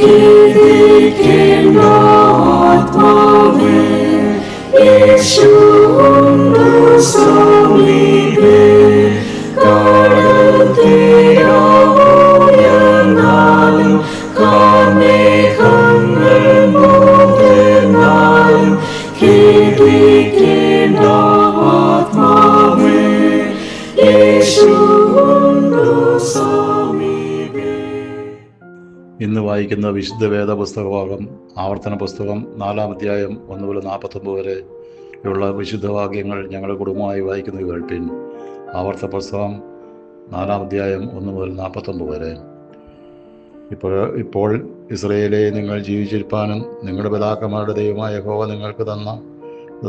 ഖേദിക്കേണ്ട ആത്മാവേ, യേശുവുണ്ട് സമീപേ. കടൽ തീരമുയർന്നാലും കാർമേഘങ്ങൾ മൂടുന്നാലും ഖേദിക്കേണ്ട ആത്മാവേ, യേശുവുണ്ട് സമീപേ. ഇന്ന് വായിക്കുന്ന വിശുദ്ധ വേദ പുസ്തകഭാഗം ആവർത്തന പുസ്തകം 4-ാം അധ്യായം 1 മുതൽ 49 വരെയുള്ള വിശുദ്ധവാക്യങ്ങൾ ഞങ്ങൾ കുടുംബമായി വായിക്കുന്നത് കേൾപ്പിൻ. ആവർത്തന പുസ്തകം 4-ാം അധ്യായം 1 മുതൽ 49 വരെ. ഇപ്പോൾ ഇസ്രയേലെ, നിങ്ങൾ ജീവിച്ചിരിപ്പാനും നിങ്ങളുടെ പിതാക്കന്മാരുടെ ദൈവമായ യഹോവ നിങ്ങൾക്ക്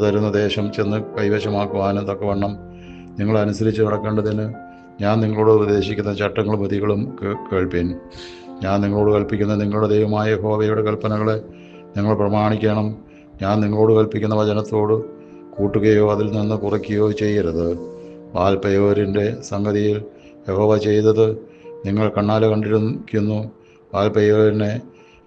തരുന്ന ദേശം ചെന്ന് കൈവശമാക്കുവാനും തക്കവണ്ണം നിങ്ങൾ അനുസരിച്ച് നടക്കേണ്ടതിന് ഞാൻ നിങ്ങളോട് ഉപദേശിക്കുന്ന ചട്ടങ്ങളും വിധികളും കേൾപ്പിൻ. ഞാൻ നിങ്ങളോട് കൽപ്പിക്കുന്ന നിങ്ങളുടെ ദൈവമായ യഹോവയുടെ കൽപ്പനകളെ നിങ്ങൾ പ്രമാണിക്കണം. ഞാൻ നിങ്ങളോട് കൽപ്പിക്കുന്ന വചനത്തോട് കൂട്ടുകയോ അതിൽ നിന്ന് കുറയ്ക്കുകയോ ചെയ്യരുത്. ബാൽപെയോരിൻ്റെ സംഗതിയിൽ യഹോവ ചെയ്തത് നിങ്ങൾ കണ്ണാലെ കണ്ടിരിക്കുന്നു. ബാൽപെയോരിനെ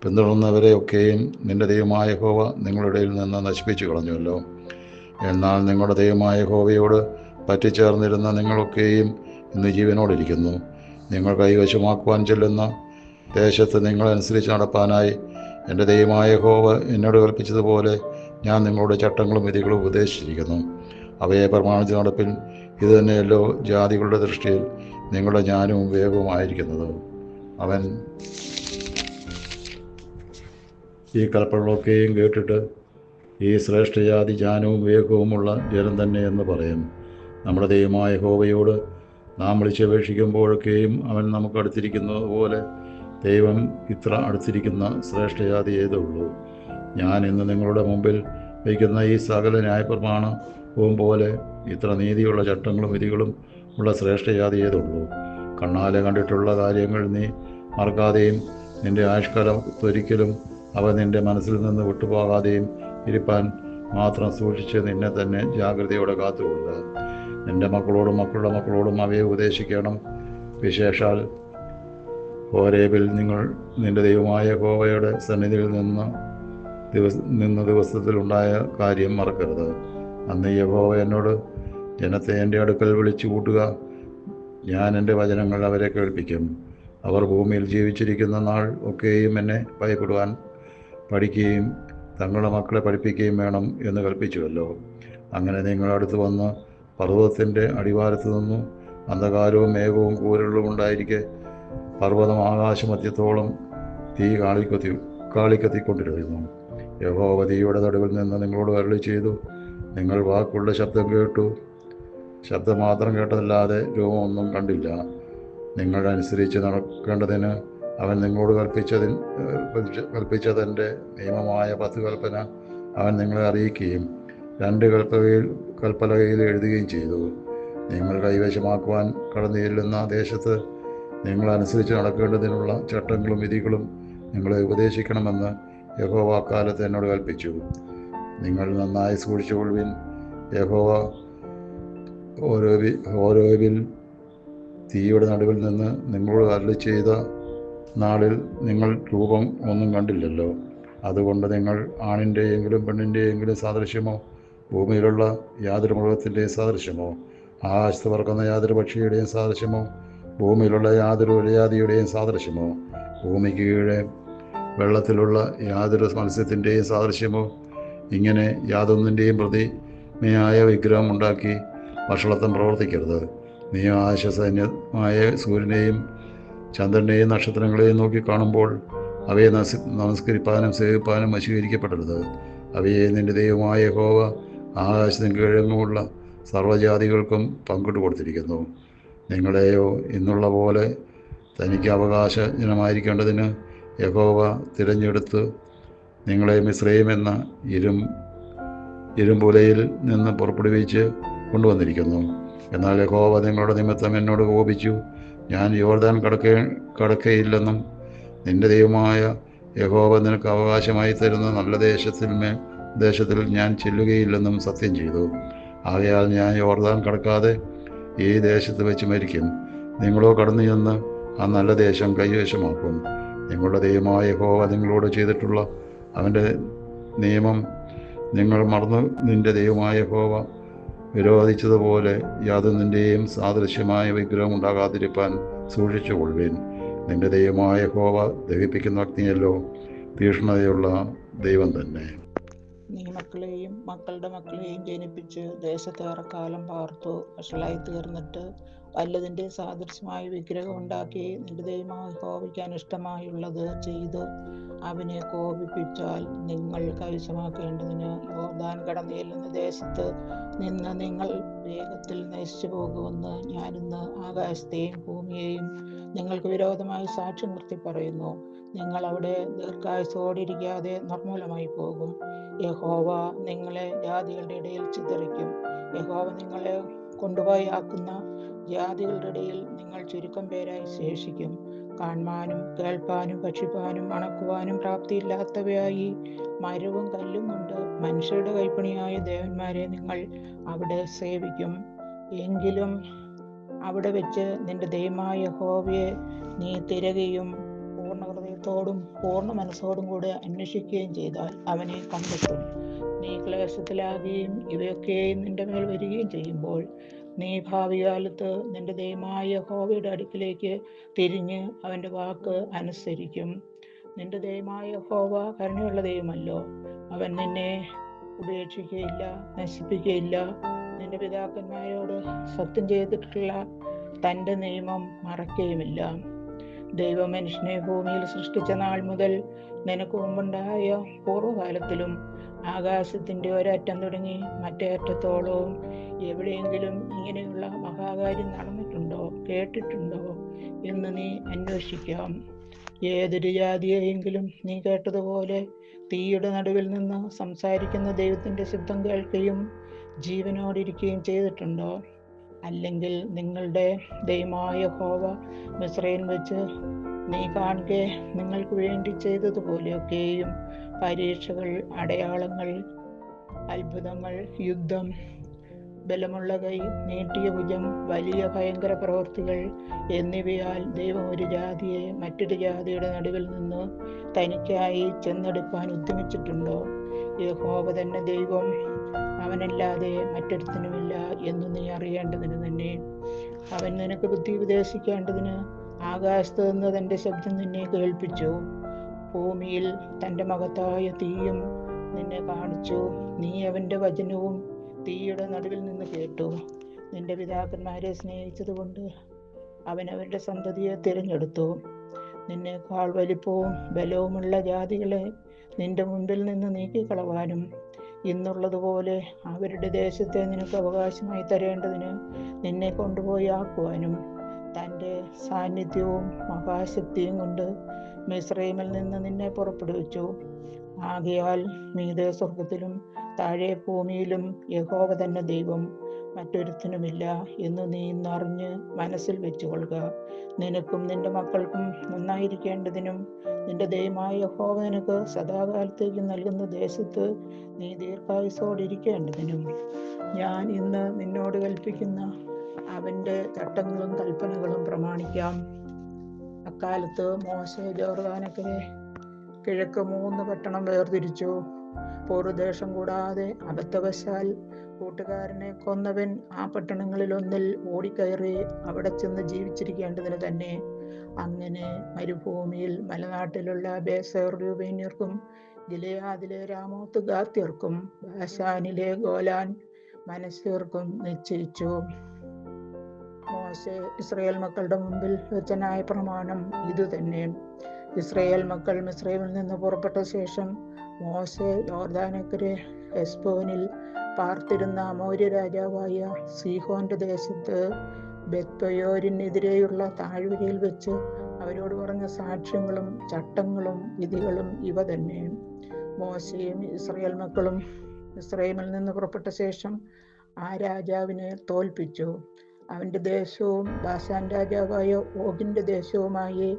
പിന്തുടർന്നവരെയൊക്കെയും നിന്റെ ദൈവമായ യഹോവ നിങ്ങളുടെ ഇടയിൽ നിന്ന് നശിപ്പിച്ചു കളഞ്ഞുവല്ലോ. എന്നാൽ നിങ്ങളുടെ ദൈവമായ യഹോവയോട് പറ്റിച്ചേർന്നിരുന്ന നിങ്ങളൊക്കെയും ഇന്ന് ജീവനോടിരിക്കുന്നു. നിങ്ങൾ കൈവശമാക്കുവാൻ ചെല്ലുന്ന ദേശത്ത് നിങ്ങളനുസരിച്ച് നടപ്പാനായി എൻ്റെ ദൈവമായ യഹോവ എന്നോട് കൽപ്പിച്ചതുപോലെ ഞാൻ നിങ്ങളുടെ ചട്ടങ്ങളും വിധികളും ഉപദേശിച്ചിരിക്കുന്നു. അവയെ പ്രമാണിച്ച് നടപ്പിൽ. ഇത് തന്നെയല്ലോ ജാതികളുടെ ദൃഷ്ടിയിൽ നിങ്ങളുടെ ജ്ഞാനവും വിവേകവുമായിരിക്കുന്നത്. അവൻ ഈ കൽപ്പനകളൊക്കെയും കേട്ടിട്ട് ഈ ശ്രേഷ്ഠജാതി ജ്ഞാനവും വിവേകവുമുള്ള ജനം തന്നെ എന്ന് പറയും. നമ്മുടെ ദൈവമായ യഹോവയോട് നാം വിളിച്ചപേക്ഷിക്കുമ്പോഴൊക്കെയും അവൻ നമുക്ക് അടുത്തിരിക്കുന്നത് പോലെ ദൈവം ഇത്ര അടുത്തിരിക്കുന്ന ശ്രേഷ്ഠജാതി ഏതേ ഉള്ളൂ. ഞാൻ ഇന്ന് നിങ്ങളുടെ മുമ്പിൽ വയ്ക്കുന്ന ഈ സകല ന്യായപ്രമാണവും പോലെ ഇത്ര നീതിയുള്ള ചട്ടങ്ങളും വിധികളും ഉള്ള ശ്രേഷ്ഠജാതി ഏതുള്ളൂ. കണ്ണാലെ കണ്ടിട്ടുള്ള കാര്യങ്ങൾ നീ മറക്കാതെയും നിൻ്റെ ആയുഷ്കാലത്തൊരിക്കലും അവ നിൻ്റെ മനസ്സിൽ നിന്ന് വിട്ടുപോകാതെയും ഇരിപ്പാൻ മാത്രം സൂക്ഷിച്ച് നിന്നെ തന്നെ ജാഗ്രതയോടെ കാത്തുകൊള്ളുക. നിൻ്റെ മക്കളോടും മക്കളുടെ മക്കളോടും അവയെ ഉപദേശിക്കണം. വിശേഷാൽ ഹോരേബിൽ നിങ്ങൾ നിൻ്റെ ദൈവമായ യഹോവയുടെ സന്നിധിയിൽ നിന്ന ദിവസത്തിലുണ്ടായ കാര്യം മറക്കരുത്. അന്ന് യഹോവ എന്നോട്, ജനത്തെ എൻ്റെ അടുക്കൽ വിളിച്ചു കൂട്ടുക, ഞാൻ എൻ്റെ വചനങ്ങൾ അവരെ കേൾപ്പിക്കും. അവർ ഭൂമിയിൽ ജീവിച്ചിരിക്കുന്ന നാൾ ഒക്കെയും എന്നെ ഭയപ്പെടുവാൻ പഠിക്കുകയും തങ്ങളുടെ മക്കളെ പഠിപ്പിക്കുകയും വേണം എന്ന് കൽപ്പിച്ചുവല്ലോ. അങ്ങനെ നിങ്ങളടുത്ത് വന്ന് പർവ്വതത്തിൻ്റെ അടിവാരത്ത് നിന്നു അന്ധകാരവും മേഘവും കൂരലും ഉണ്ടായിരിക്കെ പർവ്വതം ആകാശമധ്യത്തോളം തീ കാളിക്കത്തിക്കൊണ്ടിരുന്നു. യഹോവ തീയുടെ നടുവിൽ നിന്ന് നിങ്ങളോട് അരുളി ചെയ്തു. നിങ്ങൾ വാക്കുകളുടെ ശബ്ദം കേട്ടു. ശബ്ദം മാത്രം കേട്ടതല്ലാതെ രൂപമൊന്നും കണ്ടില്ല. നിങ്ങൾ അനുസരിച്ച് നടക്കേണ്ടതിന് അവൻ നിങ്ങളോട് കൽപ്പിച്ചതിൻ്റെ നിയമമായ 10 കൽപ്പന അവൻ നിങ്ങളെ അറിയിക്കുകയും 2 കൽപ്പലകയിൽ എഴുതുകയും ചെയ്തു. നിങ്ങൾ കൈവശമാക്കുവാൻ കടന്നു ചെല്ലുന്ന ദേശത്ത് നിങ്ങൾ അനുസരിച്ച് നടക്കേണ്ടതിനുള്ള ചട്ടങ്ങളും വിധികളും നിങ്ങളെ ഉപദേശിക്കണമെന്ന് യഹോവ അക്കാലത്ത് എന്നോട് കൽപ്പിച്ചു. നിങ്ങൾ നന്നായി സൂക്ഷിച്ചുകൊള്ളുവിൻ. യഹോവ ഹോരേബിൽ തീയുടെ നടുവിൽ നിന്ന് നിങ്ങളോട് അരുളി ചെയ്ത നാളിൽ നിങ്ങൾ രൂപം ഒന്നും കണ്ടില്ലല്ലോ. അതുകൊണ്ട് നിങ്ങൾ ആണിൻ്റെയെങ്കിലും പെണ്ണിൻ്റെയെങ്കിലും സാദൃശ്യമോ, ഭൂമിയിലുള്ള യാതൊരു മൃഗത്തിൻ്റെയും സാദൃശ്യമോ, ആകാശത്ത് പറക്കുന്ന യാതൊരു പക്ഷിയുടെയും സാദൃശ്യമോ, ഭൂമിയിലുള്ള യാതൊരു ഇഴജാതിയുടെയും സാദൃശ്യമോ, ഭൂമിക്ക് കീഴെ വെള്ളത്തിലുള്ള യാതൊരു മത്സ്യത്തിൻ്റെയും സാദൃശ്യമോ, ഇങ്ങനെ യാതൊന്നിൻ്റെയും പ്രതിമയായ വിഗ്രഹം ഉണ്ടാക്കി വഷളത്വം പ്രവർത്തിക്കരുത്. നീ ആകാശസൈന്യമായ സൂര്യനെയും ചന്ദ്രനെയും നക്ഷത്രങ്ങളെയും നോക്കി കാണുമ്പോൾ അവയെ നമസ്കരിപ്പാനും സേവിപ്പാനും വശീകരിക്കപ്പെടരുത്. അവയെ നിൻ്റെ ദൈവമായ യഹോവ ആകാശത്തിന് കിഴങ്ങുമുള്ള സർവ്വജാതികൾക്കും പങ്കിട്ട് കൊടുത്തിരിക്കുന്നു. നിങ്ങളെയോ ഇന്നുള്ള പോലെ തനിക്ക് അവകാശജനമായിരിക്കേണ്ടതിന് യഹോവ തിരഞ്ഞെടുത്ത് നിങ്ങളെ മിസ്രയീം എന്ന ഇരുമ്പുലയിൽ നിന്ന് പുറപ്പെടുവിച്ച് കൊണ്ടുവന്നിരിക്കുന്നു. എന്നാൽ യഹോവ നിങ്ങളുടെ നിമിത്തം എന്നോട് കോപിച്ചു. ഞാൻ യോർദാൻ കടക്കയില്ലെന്നും നിന്റെ ദൈവമായ യഹോവ നിനക്ക് അവകാശമായി തരുന്ന നല്ല ദേശത്തിൽ ഞാൻ ചെല്ലുകയില്ലെന്നും സത്യം ചെയ്തു. ആകയാൽ ഞാൻ യോർദാൻ കടക്കാതെ ഈ ദേശത്ത് വെച്ച് മരിക്കും. നിങ്ങളോ കടന്നു ചെന്ന് ആ നല്ല ദേശം കൈവശമാക്കും. നിങ്ങളുടെ ദൈവമായ യഹോവ നിങ്ങളോട് ചെയ്തിട്ടുള്ള അവൻ്റെ നിയമം നിങ്ങൾ മറന്നു നിൻ്റെ ദൈവമായ യഹോവ വിരോധിച്ചതുപോലെ യാതൊന്നിൻ്റെയും സാദൃശ്യമായ വിഗ്രഹം ഉണ്ടാകാതിരിപ്പാൻ സൂക്ഷിച്ചുകൊള്ളുവിൻ. നിൻ്റെ ദൈവമായ യഹോവ ദഹിപ്പിക്കുന്ന അഗ്നിയല്ലോ, തീക്ഷ്ണതയുള്ള ദൈവം തന്നെ. നീ മക്കളെയും മക്കളുടെ മക്കളെയും ജനിപ്പിച്ച് ദേശത്തേറെക്കാലം പാർത്തു വഷളായി തീർന്നിട്ട് വല്ലതിൻ്റെ സാദൃശ്യമായ വിഗ്രഹം ഉണ്ടാക്കി നിന്റെ ദൈവമായ യഹോവയ്ക്ക് അനിഷ്ടമായുള്ളത് ചെയ്ത് അവനെ കോപിപ്പിച്ചാൽ നിങ്ങൾ കൈവശമാക്കേണ്ടതിന് യോർദാൻ കടന്നു ചെല്ലുന്ന ദേശത്ത് നിന്ന് നിങ്ങൾ വേഗത്തിൽ നശിച്ചു പോകുമെന്ന് ഞാനിന്ന് ആകാശത്തെയും ഭൂമിയെയും നിങ്ങൾക്ക് വിരോധമായി സാക്ഷ്യം നിർത്തി പറയുന്നു. നിങ്ങൾ അവിടെ ദീർഘായുസ്സോടിരിക്കാതെ നിർമ്മൂലമായി പോകും. യഹോവ നിങ്ങളെ ജാതികളുടെ ഇടയിൽ ചിതറിക്കും. യഹോവ നിങ്ങളെ കൊണ്ടുപോയി ആക്കുന്ന ജാതികളുടെ ഇടയിൽ നിങ്ങൾ ചുരുക്കം പേരായി ശേഷിക്കും. കാണുവാനും കേൾപ്പാനും ഭക്ഷിപ്പാനും മണക്കുവാനും പ്രാപ്തിയില്ലാത്തവയായി മരവും കല്ലും കൊണ്ട് മനുഷ്യരുടെ കൈപ്പണിയായ ദേവന്മാരെ നിങ്ങൾ അവിടെ സേവിക്കും. എങ്കിലും അവിടെ വെച്ച് നിന്റെ ദൈവമായ യഹോവയെ നീ തിരയുകയും പൂർണ്ണ ഹൃദയത്തോടും പൂർണ്ണ മനസ്സോടും കൂടെ അന്വേഷിക്കുകയും ചെയ്താൽ അവനെ കണ്ടെത്തും. നീ ക്ലേശത്തിലാകുകയും ഇവയൊക്കെയും നിന്റെ മേൽ വരികയും ചെയ്യുമ്പോൾ നീ ഭാവി കാലത്ത് നിന്റെ ദൈവമായ യഹോവയുടെ അടുക്കിലേക്ക് തിരിഞ്ഞ് അവൻ്റെ വാക്ക് അനുസരിക്കും. നിന്റെ ദൈവമായ യഹോവ കരുണയുള്ള ദൈവമല്ലോ. അവൻ നിന്നെ ഉപേക്ഷിക്കുകയില്ല, നശിപ്പിക്കുകയില്ല. നിന്റെ പിതാക്കന്മാരോട് സത്യം ചെയ്തിട്ടുള്ള തൻ്റെ നിയമം മറക്കുകയുമില്ല. ദൈവം മനുഷ്യനെ ഭൂമിയിൽ സൃഷ്ടിച്ച നാൾ മുതൽ നിനക്ക് മുമ്പുണ്ടായ പൂർവ്വകാലത്തിലും ആകാശത്തിൻ്റെ ഒരറ്റം തുടങ്ങി മറ്റേ അറ്റത്തോളവും എവിടെയെങ്കിലും ഇങ്ങനെയുള്ള മഹാകാര്യം നടന്നിട്ടുണ്ടോ, കേട്ടിട്ടുണ്ടോ എന്ന് നീ അന്വേഷിക്കാം. ഏതൊരു ജാതിയെയെങ്കിലും നീ കേട്ടതുപോലെ തീയുടെ നടുവിൽ നിന്ന് സംസാരിക്കുന്ന ദൈവത്തിൻ്റെ ശബ്ദം കേൾക്കുകയും ജീവനോടിരിക്കുകയും ചെയ്തിട്ടുണ്ടോ? അല്ലെങ്കിൽ നിങ്ങളുടെ ദൈവമായ യഹോവ മിസ്രയീമിൽ വെച്ച് നീ കാണുക നിങ്ങൾക്ക് വേണ്ടി ചെയ്തതുപോലെയൊക്കെയും പരീക്ഷകൾ, അടയാളങ്ങൾ, അത്ഭുതങ്ങൾ, യുദ്ധം, ബലമുള്ള കൈ, നീട്ടിയ ഭുജം, വലിയ ഭയങ്കര പ്രവൃത്തികൾ എന്നിവയാൽ ദൈവം ഒരു ജാതിയെ മറ്റൊരു ജാതിയുടെ നടുവിൽ നിന്ന് തനിക്കായി ചെന്നെടുപ്പാൻ ഉദ്യമിച്ചിട്ടുണ്ടോ? യഹോവ തന്നെ ദൈവം, അവനല്ലാതെ മറ്റൊരുത്തനുമില്ല എന്ന് നീ അറിയേണ്ടതിന് തന്നെ. അവൻ നിനക്ക് ബുദ്ധി ഉപദേശിക്കേണ്ടതിന് ആകാശത്ത് നിന്ന് തൻ്റെ ശബ്ദം നിന്നെ കേൾപ്പിച്ചു. ഭൂമിയിൽ തൻ്റെ മഹത്തായ തീയും നിന്നെ കാണിച്ചു. നീ അവൻ്റെ വചനവും തീയുടെ നടുവിൽ നിന്ന് കേട്ടു. നിന്റെ പിതാക്കന്മാരെ സ്നേഹിച്ചതുകൊണ്ട് അവൻ അവരുടെ സന്തതിയെ തിരഞ്ഞെടുത്തു. നിന്നേക്കാൾ വലിപ്പവും ബലവുമുള്ള ജാതികളെ നിന്റെ മുൻപിൽ നിന്ന് നീക്കിക്കളവാനും ഇന്നുള്ളതുപോലെ അവരുടെ ദേശത്തെ നിനക്ക് അവകാശമായി തരേണ്ടതിന് നിന്നെ കൊണ്ടുപോയി ആക്കുവാനും തൻ്റെ സാന്നിധ്യവും മഹാശക്തിയും കൊണ്ട് മിസ്രയീമിൽ നിന്ന് നിന്നെ പുറപ്പെടുവിച്ചു. ആകയാൽ മീതെ സ്വർഗത്തിലും താഴെ ഭൂമിയിലും യഹോവ തന്നെ ദൈവം, മറ്റൊരുത്തനുമില്ല എന്ന് നീ ഇന്നറിഞ്ഞ് മനസ്സിൽ വെച്ചുകൊള്ളുക. നിനക്കും നിന്റെ മക്കൾക്കും നന്നായിരിക്കേണ്ടതിനും നിന്റെ ദൈവമായ യഹോവ നിനക്ക് സദാകാലത്തേക്ക് നൽകുന്ന ദേശത്ത് നീ ദീർഘായുസ്സോടിരിക്കേണ്ടതിനും ഞാൻ ഇന്ന് നിന്നോട് കൽപ്പിക്കുന്ന അവൻ്റെ ചട്ടങ്ങളും കൽപ്പനകളും പ്രമാണിക്കാം. അക്കാലത്ത് മോശെ യോർദാനക്കരെ കിഴക്ക് 3 പട്ടണം വേർതിരിച്ചു. പൂർവ്വദേശം കൂടാതെ അബദ്ധവശാൽ കൂട്ടുകാരനെ കൊന്നവൻ ആ പട്ടണങ്ങളിലൊന്നിൽ ഓടിക്കയറി അവിടെ ചെന്ന് ജീവിച്ചിരിക്കേണ്ടതിന് തന്നെ. അങ്ങനെ മരുഭൂമിയിൽ മലനാട്ടിലുള്ള ബേസേർ രൂബേന്യർക്കും ഗിലെയാദിലെ രാമോത്ത് ഗാത്യർക്കും ബാശാനിലെ ഗോലാൻ മനശ്ശേർക്കും നിശ്ചയിച്ചു. മോശെ ഇസ്രായേൽ മക്കളുടെ മുമ്പിൽ വെച്ച ന്യായപ്രമാണം ഇതുതന്നെ. ഇസ്രായേൽ മക്കൾ മിസ്രയീമിൽ നിന്ന് പുറപ്പെട്ട ശേഷം മോശെ യോർദാനക്കരെ ഹെസ്ബോനിൽ പാർത്തിരുന്ന അമോര്യ രാജാവായ സീഹോന്റെ ദേശത്ത് ബെത്പയോരിനെതിരെയുള്ള താഴ്വരയിൽ വെച്ച് അവരോട് പറഞ്ഞ സാക്ഷ്യങ്ങളും ചട്ടങ്ങളും വിധികളും ഇവ തന്നെ. മോശയും ഇസ്രായേൽ മക്കളും ഇസ്രായേലിൽ നിന്ന് പുറപ്പെട്ട ശേഷം ആ രാജാവിനെ തോൽപ്പിച്ചു. അവൻ്റെ ദേശവും ബാശാൻ രാജാവായ ഓഗിൻ്റെ ദേശവുമായി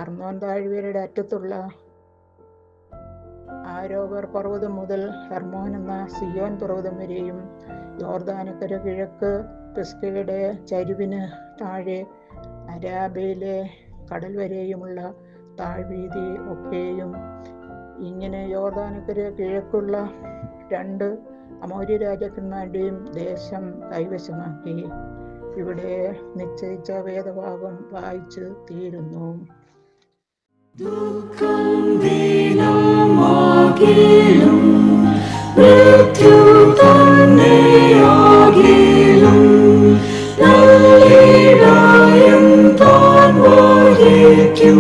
അർന്നോൻ താഴ്വരയുടെ അറ്റത്തുള്ള ആരോവർ പർവ്വതം മുതൽ ഹെർമോൻ എന്ന സിയോൻ പർവ്വതം വരെയും യോർദാനക്കര കിഴക്ക് പിസ്കയുടെ ചരിവിന് താഴെ അരാബയിലെ കടൽ വരെയുമുള്ള താഴ്വീതി ഒക്കെയും. ഇങ്ങനെ യോർദാനക്കരെ കിഴക്കുള്ള 2 അമോര്യ രാജാക്കന്മാരുടെയും ദേശം കൈവശമാക്കി. ഇവിടെ നിശ്ചയിച്ച വേദഭാഗം വായിച്ച് തീരുന്നു. ദുഃഖം ദീനമാകിലും മൃത്യു തന്നെയാകിലും നല്ലിടയൻ താൻ വഹിക്കും